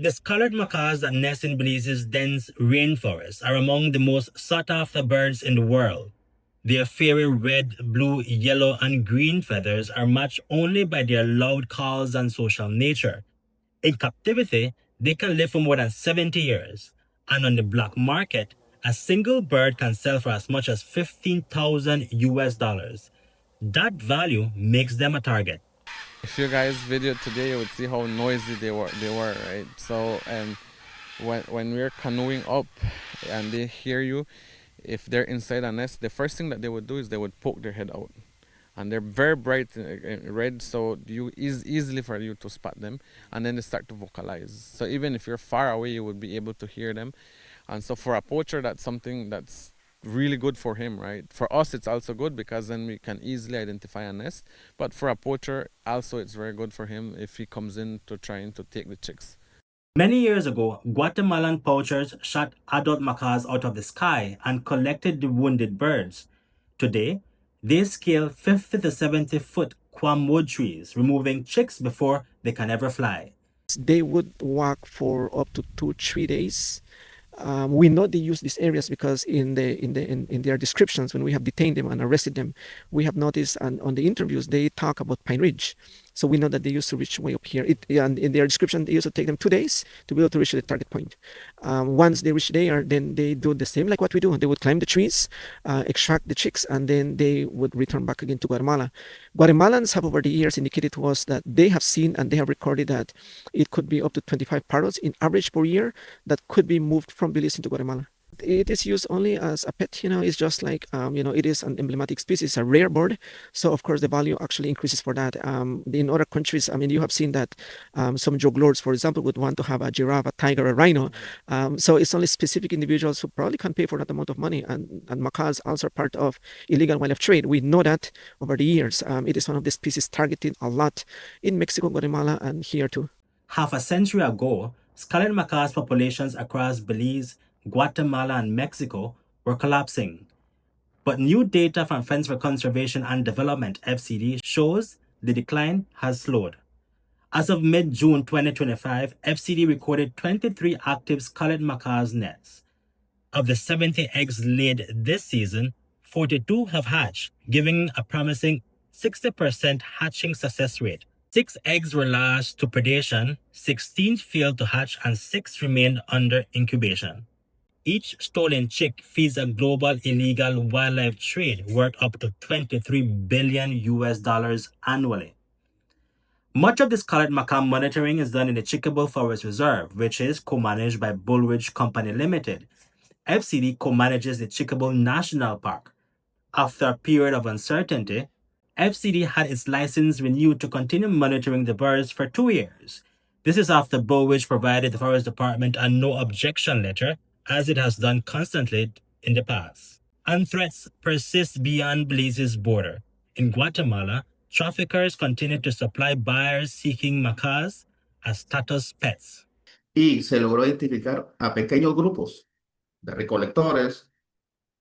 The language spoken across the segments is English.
The scarlet macaws that nest in Belize's dense rainforests are among the most sought-after birds in the world. Their fiery red, blue, yellow, and green feathers are matched only by their loud calls and social nature. In captivity, they can live for more than 70 years, and on the black market, a single bird can sell for as much as 15,000 US dollars. That value makes them a target. If you guys videoed today, you would see how noisy they were. Right. So when we're canoeing up, and they hear you, if they're inside a nest, the first thing that they would do is they would poke their head out, and they're very bright red, so you is easily for you to spot them, and then they start to vocalize. So even if you're far away, you would be able to hear them. And so for a poacher, that's something that's really good for him, right? For us, it's also good because then we can easily identify a nest. But for a poacher, also it's very good for him if he comes in to trying to take the chicks. Many years ago, Guatemalan poachers shot adult macaws out of the sky and collected the wounded birds. Today, they scale 50 to 70-foot quam trees, removing chicks before they can ever fly. They would walk for up to 2-3 days. We know they use these areas because in their descriptions, when we have detained them and arrested them, we have noticed, and on the interviews they talk about Pine Ridge. So we know that they used to reach way up here. And in their description, they used to take them 2 days to be able to reach the target point. Once they reach there, then they do the same like what we do. They would climb the trees, extract the chicks, and then they would return back again to Guatemala. Guatemalans have over the years indicated to us that they have seen and they have recorded that it could be up to 25 parrots in average per year that could be moved from Belize into Guatemala. It is used only as a pet, it's just like, it is an emblematic species, a rare bird. So of course the value actually increases for that. In other countries, you have seen that some drug lords, for example, would want to have a giraffe, a tiger, a rhino. So it's only specific individuals who probably can pay for that amount of money. And macaws also are part of illegal wildlife trade. We know that over the years. It is one of the species targeted a lot in Mexico, Guatemala, and here too. Half a century ago, scarlet macaws populations across Belize, Guatemala, and Mexico were collapsing. But new data from Friends for Conservation and Development (FCD) shows the decline has slowed. As of mid-June 2025, FCD recorded 23 active scarlet macaws nets. Of the 70 eggs laid this season, 42 have hatched, giving a promising 60% hatching success rate. 6 eggs were lost to predation, 16 failed to hatch, and 6 remained under incubation. Each stolen chick feeds a global illegal wildlife trade worth up to 23 billion US dollars annually. Much of the Scarlet Macaw monitoring is done in the Chiquibul Forest Reserve, which is co-managed by Bullridge Company Limited. FCD co-manages the Chiquibul National Park. After a period of uncertainty, FCD had its license renewed to continue monitoring the birds for 2 years. This is after Bullridge provided the Forest Department a no objection letter, as it has done constantly in the past. And threats persist beyond Belize's border. In Guatemala, traffickers continue to supply buyers seeking macaws as status pets. Y se logró identificar a pequeños grupos de recolectores,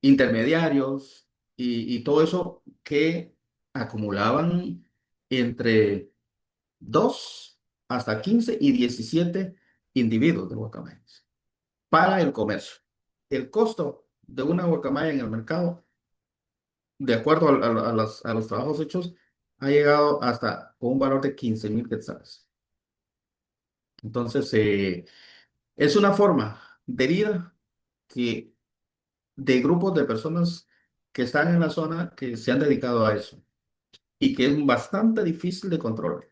intermediarios y todo eso que acumulaban entre 2 hasta 15 y 17 individuos de guacamayas para el comercio. El costo de una guacamaya en el mercado, de acuerdo a los trabajos hechos, ha llegado hasta un valor de 15,000 quetzales. Entonces, es una forma de vida que de grupos de personas que están en la zona que se han dedicado a eso y que es bastante difícil de controlar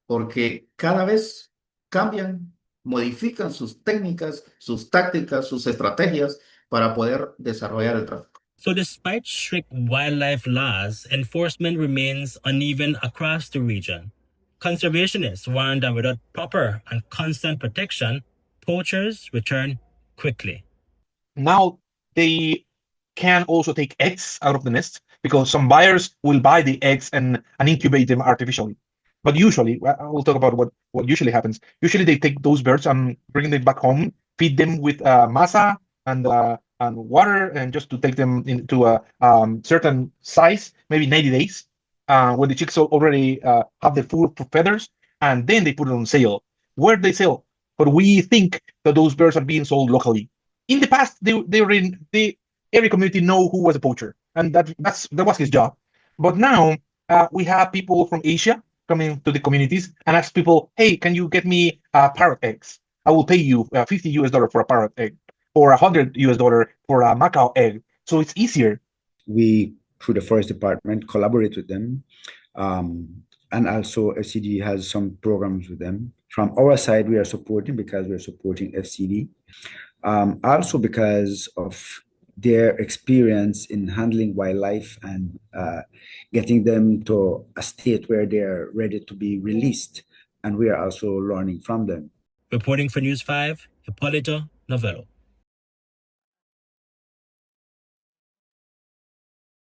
porque cada vez cambian, modifican sus técnicas, sus tácticas, sus estrategias para poder desarrollar el tráfico. So despite strict wildlife laws, enforcement remains uneven across the region. Conservationists warn that without proper and constant protection, poachers return quickly. Now they can also take eggs out of the nest because some buyers will buy the eggs and incubate them artificially. But usually, we'll talk about what usually happens. Usually they take those birds and bring them back home, feed them with masa and water, and just to take them into a certain size, maybe 90 days, when the chicks already have the full feathers, and then they put it on sale. Where they sell? but we think that those birds are being sold locally. In the past, every community know who was a poacher, and that was his job. But now we have people from Asia coming to the communities and ask people, "Hey, can you get me parrot eggs? I will pay you $50 for a parrot egg, or $100 for a macaw egg." So it's easier. We, through the forest department, collaborate with them, and also FCD has some programs with them. From our side, we are supporting because we are supporting FCD, also because of their experience in handling wildlife and getting them to a state where they're ready to be released, and we are also learning from them. Reporting for News 5, Hipólito Novello.